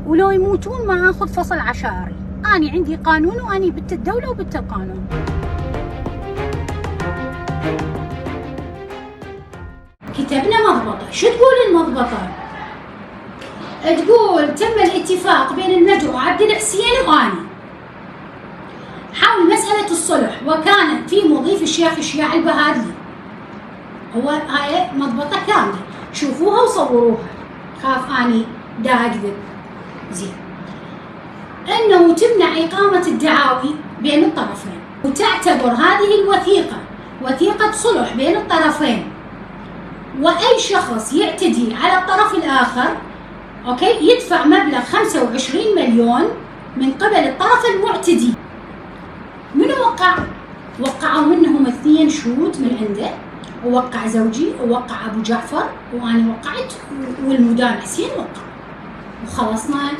ولو يموتون ما اخذ فصل عشائري. اني عندي قانون واني بنت الدولة وبنت القانون. كتبنا مضبطة. شو تقول المضبطة؟ تقول تم الاتفاق بين المدعو عبد الحسين واني حول مسألة الصلح، وكانت في مضيف الشيخ الشياع البهادلي. هو هاي مضبطة كاملة، شوفوها وصوروها. خاف اني دا اكذب. زين. انه تمنع اقامة الدعاوي بين الطرفين، وتعتبر هذه الوثيقة وثيقة صلح بين الطرفين، واي شخص يعتدي على الطرف الاخر اوكي يدفع مبلغ 25 مليون من قبل الطرف المعتدي. من وقعوا منهم 2 شهود من عنده، ووقع زوجي ووقع ابو جعفر وانا وقعت والمدام حسين وقع وخلصنا.